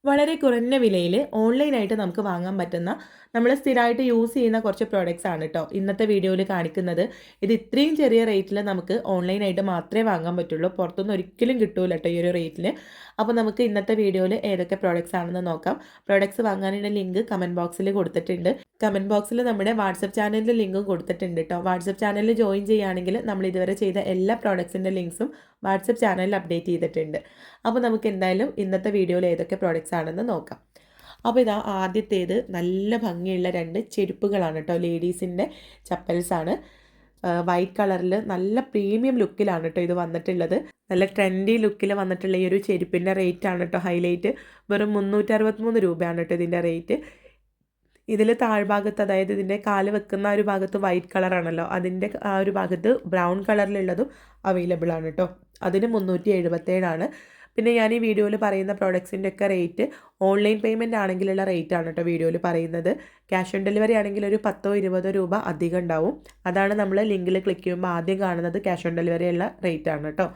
വളരെ കുറഞ്ഞ വിലയിൽ ഓൺലൈനായിട്ട് നമുക്ക് വാങ്ങാൻ പറ്റുന്ന നമ്മൾ സ്ഥിരമായിട്ട് യൂസ് ചെയ്യുന്ന കുറച്ച് പ്രോഡക്റ്റ്സ് ആണ് കേട്ടോ ഇന്നത്തെ വീഡിയോയിൽ കാണിക്കുന്നത്. ഇത് ഇത്രയും ചെറിയ റേറ്റിൽ നമുക്ക് ഓൺലൈനായിട്ട് മാത്രമേ വാങ്ങാൻ പറ്റുള്ളൂ, പുറത്തുനിന്ന് ഒരിക്കലും കിട്ടൂല കേട്ടോ ഈ ഒരു റേറ്റിൽ. അപ്പോൾ നമുക്ക് ഇന്നത്തെ വീഡിയോയിൽ ഏതൊക്കെ പ്രോഡക്റ്റ്സ് ആണെന്ന് നോക്കാം. പ്രോഡക്റ്റ്സ് വാങ്ങാനുള്ള ലിങ്ക് കമൻറ്റ് ബോക്സിൽ കൊടുത്തിട്ടുണ്ട്. കമൻറ്റ് ബോക്സിൽ നമ്മുടെ വാട്സപ്പ് ചാനലിൻ്റെ ലിങ്കും കൊടുത്തിട്ടുണ്ട് കേട്ടോ. വാട്സപ്പ് ചാനലിൽ ജോയിൻ ചെയ്യുകയാണെങ്കിൽ നമ്മൾ ഇതുവരെ ചെയ്ത എല്ലാ പ്രോഡക്ട്സിൻ്റെ ലിങ്ക്സും വാട്സപ്പ് ചാനലിൽ അപ്ഡേറ്റ് ചെയ്തിട്ടുണ്ട്. അപ്പോൾ നമുക്ക് എന്തായാലും ഇന്നത്തെ വീഡിയോയിൽ ഏതൊക്കെ പ്രോഡക്റ്റ്സ് ആണെന്ന് നോക്കാം. അപ്പോൾ ഇതാ ആദ്യത്തേത് നല്ല ഭംഗിയുള്ള രണ്ട് ചെരുപ്പുകളാണ് കേട്ടോ. ലേഡീസിൻ്റെ ചപ്പൽസാണ്. വൈറ്റ് കളറിൽ നല്ല പ്രീമിയം ലുക്കിലാണ് കേട്ടോ ഇത് വന്നിട്ടുള്ളത്. നല്ല ട്രെൻഡി ലുക്കിൽ വന്നിട്ടുള്ള ഈ ഒരു ചെരുപ്പിൻ്റെ റേറ്റ് ആണ് കേട്ടോ ഹൈലൈറ്റ്. വെറും 363 രൂപയാണ് കേട്ടോ ഇതിൻ്റെ റേറ്റ്. ഇതിൽ താഴ്ഭാഗത്ത്, അതായത് ഇതിൻ്റെ കാല് വെക്കുന്ന ഒരു ഭാഗത്ത് വൈറ്റ് കളറാണല്ലോ, അതിൻ്റെ ആ ഒരു ഭാഗത്ത് ബ്രൗൺ കളറിലുള്ളതും അവൈലബിൾ ആണ് കേട്ടോ. അതിന് 377 ആണ്. പിന്നെ ഞാൻ ഈ വീഡിയോയിൽ പറയുന്ന പ്രോഡക്ട്സിൻ്റെ ഒക്കെ റേറ്റ് ഓൺലൈൻ പേയ്മെൻറ്റ് ആണെങ്കിലുള്ള റേറ്റ് ആണ് കേട്ടോ വീഡിയോയിൽ പറയുന്നത്. ക്യാഷ് ഓൺ ഡെലിവറി ആണെങ്കിൽ ഒരു 10-20 രൂപ അധികം ഉണ്ടാവും. അതാണ് നമ്മൾ ലിങ്കിൽ ക്ലിക്ക് ചെയ്യുമ്പോൾ ആദ്യം കാണുന്നത് ക്യാഷ് ഓൺ ഡെലിവറി ഉള്ള റേറ്റ് ആണ് കേട്ടോ.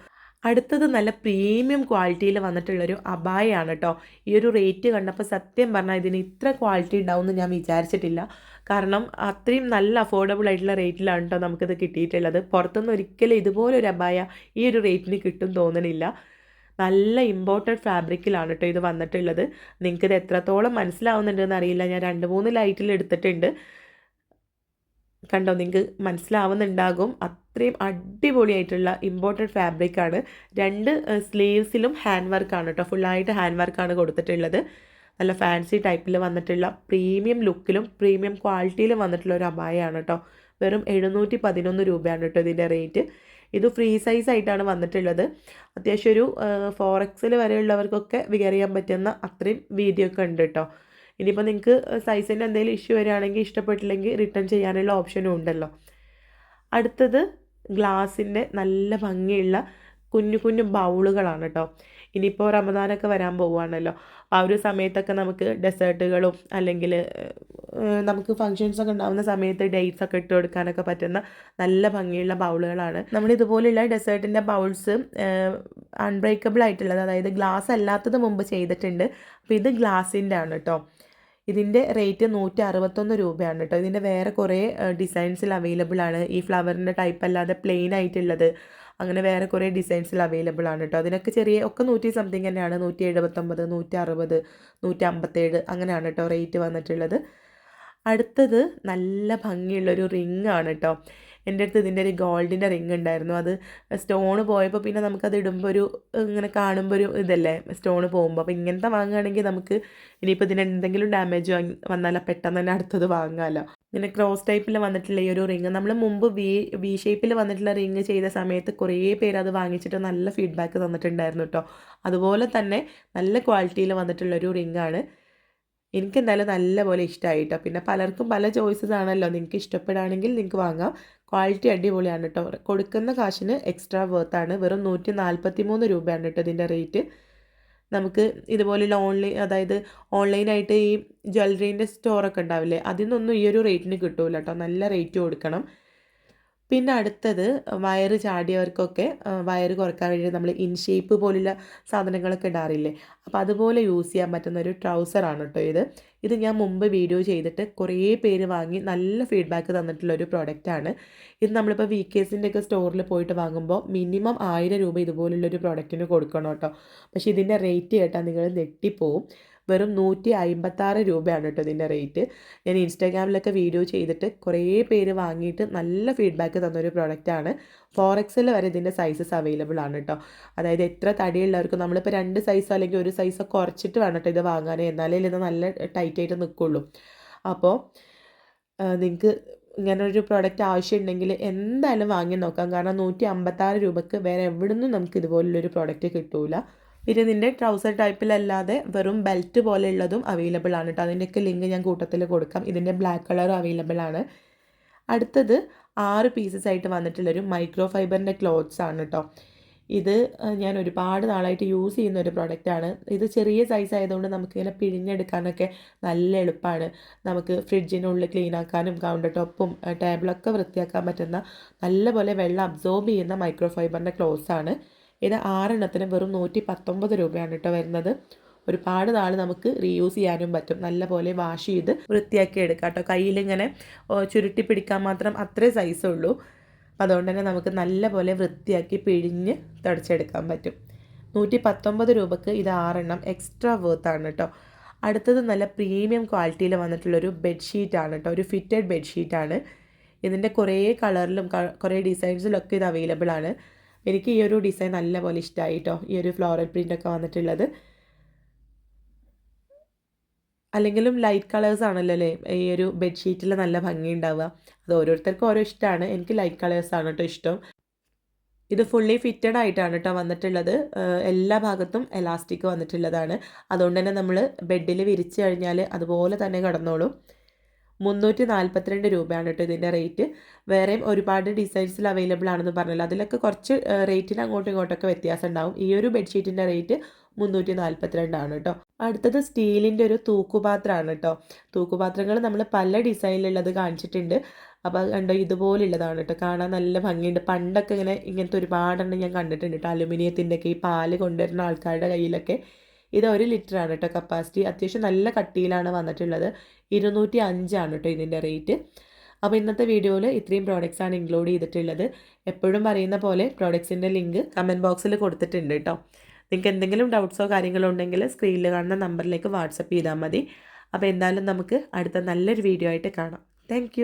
അടുത്തത് നല്ല പ്രീമിയം ക്വാളിറ്റിയിൽ വന്നിട്ടുള്ളൊരു അബായാണ് കേട്ടോ. ഈ ഒരു റേറ്റ് കണ്ടപ്പോൾ സത്യം പറഞ്ഞാൽ ഇതിന് ഇത്ര ക്വാളിറ്റി ഉണ്ടാവുമെന്ന് ഞാൻ വിചാരിച്ചിട്ടില്ല. കാരണം അത്രയും നല്ല അഫോർഡബിൾ ആയിട്ടുള്ള റേറ്റിലാണ് കേട്ടോ നമുക്കിത് കിട്ടിയിട്ടുള്ളത്. പുറത്തുനിന്ന് ഒരിക്കലും ഇതുപോലൊരു അബായ ഈ ഒരു റേറ്റിന് കിട്ടും തോന്നണില്ല. നല്ല ഇമ്പോർട്ടഡ് ഫാബ്രിക്കിലാണ് കേട്ടോ ഇത് വന്നിട്ടുള്ളത്. നിങ്ങൾക്കിത് എത്രത്തോളം മനസ്സിലാവുന്നുണ്ടെന്ന് അറിയില്ല. ഞാൻ 2-3 ലൈറ്റിൽ എടുത്തിട്ടുണ്ട്. കണ്ടോ, നിങ്ങൾക്ക് മനസ്സിലാവുന്നുണ്ടാകും. അത്രയും അടിപൊളിയായിട്ടുള്ള ഇമ്പോർട്ടഡ് ഫാബ്രിക്കാണ്. രണ്ട് സ്ലീവ്സിലും ഹാൻഡ് വർക്കാണ് കേട്ടോ. ഫുള്ളായിട്ട് ഹാൻഡ് വർക്കാണ് കൊടുത്തിട്ടുള്ളത്. നല്ല ഫാൻസി ടൈപ്പിൽ വന്നിട്ടുള്ള പ്രീമിയം ലുക്കിലും പ്രീമിയം ക്വാളിറ്റിയിലും വന്നിട്ടുള്ള ഒരു അബായാണ് കേട്ടോ. വെറും 711 രൂപയാണ് കേട്ടോ ഇതിൻ്റെ റേറ്റ്. ഇത് ഫ്രീ സൈസ് ആയിട്ടാണ് വന്നിട്ടുള്ളത്. അത്യാവശ്യം ഒരു 4XL വരെയുള്ളവർക്കൊക്കെ വിയർ ചെയ്യാൻ പറ്റുന്ന അത്രയും വീതിയൊക്കെ ഉണ്ട് കേട്ടോ. ഇനിയിപ്പോൾ നിങ്ങൾക്ക് സൈസിൻ്റെ എന്തെങ്കിലും ഇഷ്യൂ വരികയാണെങ്കിൽ ഇഷ്ടപ്പെട്ടില്ലെങ്കിൽ റിട്ടേൺ ചെയ്യാനുള്ള ഓപ്ഷനും ഉണ്ടല്ലോ. അടുത്തത് ഗ്ലാസിൻ്റെ നല്ല ഭംഗിയുള്ള കുഞ്ഞു കുഞ്ഞു ബൗളുകളാണ് കേട്ടോ. ഇനിയിപ്പോൾ റമദാനൊക്കെ വരാൻ പോവുകയാണല്ലോ. ആ ഒരു സമയത്തൊക്കെ നമുക്ക് ഡെസേർട്ടുകളും അല്ലെങ്കിൽ നമുക്ക് ഫങ്ഷൻസൊക്കെ ഉണ്ടാകുന്ന സമയത്ത് ഡേറ്റ്സ് ഒക്കെ ഇട്ട് കൊടുക്കാനൊക്കെ പറ്റുന്ന നല്ല ഭംഗിയുള്ള ബൗളുകളാണ്. നമ്മൾ ഇതുപോലെയുള്ള ഡെസേർട്ടിൻ്റെ ബൗൾസ് അൺബ്രേക്കബിൾ ആയിട്ടുള്ളത്, അതായത് ഗ്ലാസ് അല്ലാത്തത് മുമ്പ് ചെയ്തിട്ടുണ്ട്. അപ്പോൾ ഇത് ഗ്ലാസിൻ്റെ ആണ് കേട്ടോ. ഇതിൻ്റെ റേറ്റ് 161 രൂപയാണ് കേട്ടോ. ഇതിൻ്റെ വേറെ കുറേ ഡിസൈൻസിൽ അവൈലബിൾ ആണ്. ഈ ഫ്ലവറിൻ്റെ ടൈപ്പ് അല്ലാതെ പ്ലെയിൻ ആയിട്ടുള്ളത്, അങ്ങനെ വേറെ കുറേ ഡിസൈൻസിൽ അവൈലബിൾ ആണ് കേട്ടോ. അതിനൊക്കെ ചെറിയ ഒക്കെ 100 സംതിങ് തന്നെയാണ്. 179, 160, 157 അങ്ങനെയാണ് കേട്ടോ റേറ്റ് വന്നിട്ടുള്ളത്. അടുത്തത് നല്ല ഭംഗിയുള്ളൊരു റിങ് ആണ് കേട്ടോ. എൻ്റെ അടുത്ത് ഇതിൻ്റെ ഒരു ഗോൾഡിൻ്റെ റിങ് ഉണ്ടായിരുന്നു. അത് സ്റ്റോണ് പോയപ്പോൾ പിന്നെ നമുക്കത് ഇടുമ്പോൾ ഒരു ഇങ്ങനെ കാണുമ്പോൾ ഒരു ഇതല്ലേ സ്റ്റോണ് പോകുമ്പോൾ. അപ്പോൾ ഇങ്ങനത്തെ വാങ്ങുകയാണെങ്കിൽ നമുക്ക് ഇനിയിപ്പോൾ ഇതിന് എന്തെങ്കിലും ഡാമേജ് വന്നാൽ പെട്ടെന്ന് തന്നെ അടുത്തത് വാങ്ങാമല്ലോ. ഇങ്ങനെ ക്രോസ് ടൈപ്പിൽ വന്നിട്ടുള്ള ഈ ഒരു റിങ്, നമ്മൾ മുമ്പ് വി ഷേപ്പിൽ വന്നിട്ടുള്ള റിങ് ചെയ്ത സമയത്ത് കുറേ പേര് അത് വാങ്ങിച്ചിട്ട് നല്ല ഫീഡ്ബാക്ക് തന്നിട്ടുണ്ടായിരുന്നു കേട്ടോ. അതുപോലെ തന്നെ നല്ല ക്വാളിറ്റിയിൽ വന്നിട്ടുള്ളൊരു റിങ്ങാണ്. എനിക്ക് എന്തായാലും നല്ലപോലെ ഇഷ്ടമായി കേട്ടോ. പിന്നെ പലർക്കും പല ചോയ്സസ് ആണല്ലോ. നിങ്ങൾക്ക് ഇഷ്ടപ്പെടുകയാണെങ്കിൽ നിങ്ങൾക്ക് വാങ്ങാം. ക്വാളിറ്റി അടിപൊളിയാണ് കേട്ടോ. കൊടുക്കുന്ന കാശിന് എക്സ്ട്രാ വേർത്താണ്. വെറും 143 രൂപയാണ് കേട്ടോ ഇതിൻ്റെ റേറ്റ്. നമുക്ക് ഇതുപോലെയുള്ള അതായത് ഓൺലൈനായിട്ട് ഈ ജ്വല്ലറീൻ്റെ സ്റ്റോറൊക്കെ ഉണ്ടാവില്ലേ, അതിനൊന്നും ഈ ഒരു റേറ്റിന് കിട്ടൂല കേട്ടോ. നല്ല റേറ്റ് കൊടുക്കണം. പിന്നെ അടുത്തത് വയറ് ചാടിയവർക്കൊക്കെ വയറ് കുറക്കാൻ വേണ്ടി നമ്മൾ ഇൻ ഷേപ്പ് പോലുള്ള സാധനങ്ങളൊക്കെ ഇടാറില്ലേ, അപ്പോൾ അതുപോലെ യൂസ് ചെയ്യാൻ പറ്റുന്ന ഒരു ട്രൗസറാണ് കേട്ടോ ഇത് ഞാൻ മുമ്പ് വീഡിയോ ചെയ്തിട്ട് കുറേ പേര് വാങ്ങി നല്ല ഫീഡ്ബാക്ക് തന്നിട്ടുള്ള ഒരു പ്രോഡക്റ്റാണ്. ഇത് നമ്മളിപ്പോൾ VKസിൻ്റെ ഒക്കെ സ്റ്റോറിൽ പോയിട്ട് വാങ്ങുമ്പോൾ മിനിമം 1000 രൂപ ഇതുപോലുള്ളൊരു പ്രോഡക്റ്റിന് കൊടുക്കണം കേട്ടോ. പക്ഷേ ഇതിൻ്റെ റേറ്റ് കേട്ടാൽ നിങ്ങൾ നെട്ടിപ്പോവും. വെറും 156 രൂപയാണ് കേട്ടോ ഇതിൻ്റെ റേറ്റ്. ഞാൻ ഇൻസ്റ്റാഗ്രാമിലൊക്കെ വീഡിയോ ചെയ്തിട്ട് കുറേ പേര് വാങ്ങിയിട്ട് നല്ല ഫീഡ്ബാക്ക് തന്നൊരു പ്രോഡക്റ്റാണ്. 4XL വരെ ഇതിൻ്റെ സൈസസ് അവൈലബിൾ ആണ് കേട്ടോ. അതായത് എത്ര തടിയുള്ളവർക്കും നമ്മളിപ്പോൾ 2 സൈസോ അല്ലെങ്കിൽ ഒരു സൈസോ കുറച്ചിട്ട് വേണം കേട്ടോ ഇത് വാങ്ങാൻ, എന്നാലേ ഇത് നല്ല ടൈറ്റായിട്ട് നിൽക്കുള്ളൂ. അപ്പോൾ നിങ്ങൾക്ക് ഇങ്ങനൊരു പ്രോഡക്റ്റ് ആവശ്യമുണ്ടെങ്കിൽ എന്തായാലും വാങ്ങി നോക്കാം. കാരണം 156 രൂപയ്ക്ക് വേറെ എവിടെ നിന്നും നമുക്ക് ഇതുപോലുള്ളൊരു പ്രോഡക്റ്റ് കിട്ടൂല. പിന്നെ ഇതിൻ്റെ ട്രൗസർ ടൈപ്പിലല്ലാതെ വെറും ബെൽറ്റ് പോലെയുള്ളതും അവൈലബിൾ ആണ് കേട്ടോ. അതിൻ്റെയൊക്കെ ലിങ്ക് ഞാൻ കൂട്ടത്തിൽ കൊടുക്കാം. ഇതിൻ്റെ ബ്ലാക്ക് കളറും അവൈലബിൾ ആണ്. അടുത്തത് 6 പീസസ് ആയിട്ട് വന്നിട്ടുള്ളൊരു മൈക്രോ ഫൈബറിൻ്റെ ക്ലോത്ത്സ് ആണ് കേട്ടോ. ഇത് ഞാൻ ഒരുപാട് നാളായിട്ട് യൂസ് ചെയ്യുന്ന ഒരു പ്രോഡക്റ്റാണ്. ഇത് ചെറിയ സൈസ് ആയതുകൊണ്ട് നമുക്കിങ്ങനെ പിഴിഞ്ഞെടുക്കാനൊക്കെ നല്ല എളുപ്പമാണ്. നമുക്ക് ഫ്രിഡ്ജിനുള്ളിൽ ക്ലീൻ ആക്കാനും കൗണ്ടർ ടോപ്പും ടേബിളൊക്കെ വൃത്തിയാക്കാൻ പറ്റുന്ന നല്ലപോലെ വെള്ളം അബ്സോർബ് ചെയ്യുന്ന മൈക്രോ ഫൈബറിൻ്റെ ക്ലോത്ത്സ് ആണ്. ഇത് 6 എണ്ണത്തിന് വെറും 119 രൂപയാണ് കേട്ടോ വരുന്നത്. ഒരുപാട് നാൾ നമുക്ക് റീയൂസ് ചെയ്യാനും പറ്റും. നല്ലപോലെ വാഷ് ചെയ്ത് വൃത്തിയാക്കി എടുക്കാം കേട്ടോ. കയ്യിലിങ്ങനെ ചുരുട്ടി പിടിക്കാൻ മാത്രം അത്രേ സൈസുള്ളൂ. അതുകൊണ്ട് തന്നെ നമുക്ക് നല്ലപോലെ വൃത്തിയാക്കി പിഴിഞ്ഞ് തുടച്ചെടുക്കാൻ പറ്റും. 119 രൂപക്ക് ഇത് 6 എക്സ്ട്രാ വേർത്താണ് കേട്ടോ. അടുത്തത് നല്ല പ്രീമിയം ക്വാളിറ്റിയിൽ വന്നിട്ടുള്ളൊരു ബെഡ്ഷീറ്റാണ് കേട്ടോ. ഒരു ഫിറ്റഡ് ബെഡ്ഷീറ്റാണ്. ഇതിൻ്റെ കുറേ കളറിലും കുറേ ഡിസൈൻസിലൊക്കെ ഇത് അവൈലബിൾ ആണ്. എനിക്ക് ഈ ഒരു ഡിസൈൻ നല്ലപോലെ ഇഷ്ടമായി കേട്ടോ. ഈ ഒരു ഫ്ലോറൽ പ്രിൻ്റൊക്കെ വന്നിട്ടുള്ളത്. അല്ലെങ്കിലും ലൈറ്റ് കളേഴ്സ് ആണല്ലോ അല്ലേ ഈ ഒരു ബെഡ്ഷീറ്റിൽ നല്ല ഭംഗി ഉണ്ടാവുക. അത് ഓരോരുത്തർക്കും ഓരോ ഇഷ്ടമാണ്. എനിക്ക് ലൈറ്റ് കളേഴ്സാണ് കേട്ടോ ഇഷ്ടം. ഇത് ഫുള്ളി ഫിറ്റഡ് ആയിട്ടാണ് കേട്ടോ വന്നിട്ടുള്ളത്. എല്ലാ ഭാഗത്തും എലാസ്റ്റിക് വന്നിട്ടുള്ളതാണ്. അതുകൊണ്ട് തന്നെ നമ്മൾ ബെഡിൽ വിരിച്ച് കഴിഞ്ഞാൽ അതുപോലെ തന്നെ കിടന്നോളും. 342 രൂപയാണ് കേട്ടോ ഇതിൻ്റെ റേറ്റ്. വേറെയും ഒരുപാട് ഡിസൈൻസിൽ അവൈലബിൾ ആണെന്ന് പറഞ്ഞല്ലോ. അതിലൊക്കെ കുറച്ച് റേറ്റിന് അങ്ങോട്ടും ഇങ്ങോട്ടൊക്കെ വ്യത്യാസം ഉണ്ടാവും. ഈ ഒരു ബെഡ്ഷീറ്റിൻ്റെ റേറ്റ് 342 ആണ് കേട്ടോ. അടുത്തത് സ്റ്റീലിൻ്റെ ഒരു തൂക്കുപാത്രമാണ് കേട്ടോ. തൂക്കുപാത്രങ്ങൾ നമ്മൾ പല ഡിസൈനിലുള്ളത് കാണിച്ചിട്ടുണ്ട്. അപ്പോൾ അത് കണ്ടോ, ഇതുപോലുള്ളതാണ് കേട്ടോ. കാണാൻ നല്ല ഭംഗിയുണ്ട്. പണ്ടൊക്കെ ഇങ്ങനത്തെ ഒരുപാടെണ്ണം ഞാൻ കണ്ടിട്ടുണ്ട് കേട്ടോ. അലുമിനിയത്തിൻ്റെ ഒക്കെ ഈ പാല് കൊണ്ടുവരുന്ന ആൾക്കാരുടെ കയ്യിലൊക്കെ. ഇത് 1 ലിറ്ററാണ് കേട്ടോ കപ്പാസിറ്റി. അത്യാവശ്യം നല്ല കട്ടിയിലാണ് വന്നിട്ടുള്ളത്. 205 കേട്ടോ ഇതിൻ്റെ റേറ്റ്. അപ്പോൾ ഇന്നത്തെ വീഡിയോയിൽ ഇത്രയും പ്രോഡക്റ്റ്സാണ് ഇൻക്ലൂഡ് ചെയ്തിട്ടുള്ളത്. എപ്പോഴും പറയുന്ന പോലെ പ്രോഡക്ട്സിൻ്റെ ലിങ്ക് കമൻറ്റ് ബോക്സിൽ കൊടുത്തിട്ടുണ്ട് കേട്ടോ. നിങ്ങൾക്ക് എന്തെങ്കിലും ഡൗട്ട്സോ കാര്യങ്ങളോ ഉണ്ടെങ്കിൽ സ്ക്രീനിൽ കാണുന്ന നമ്പറിലേക്ക് വാട്സപ്പ് ചെയ്താൽ മതി. അപ്പോൾ എന്തായാലും നമുക്ക് അടുത്ത നല്ലൊരു വീഡിയോ ആയിട്ട് കാണാം. താങ്ക്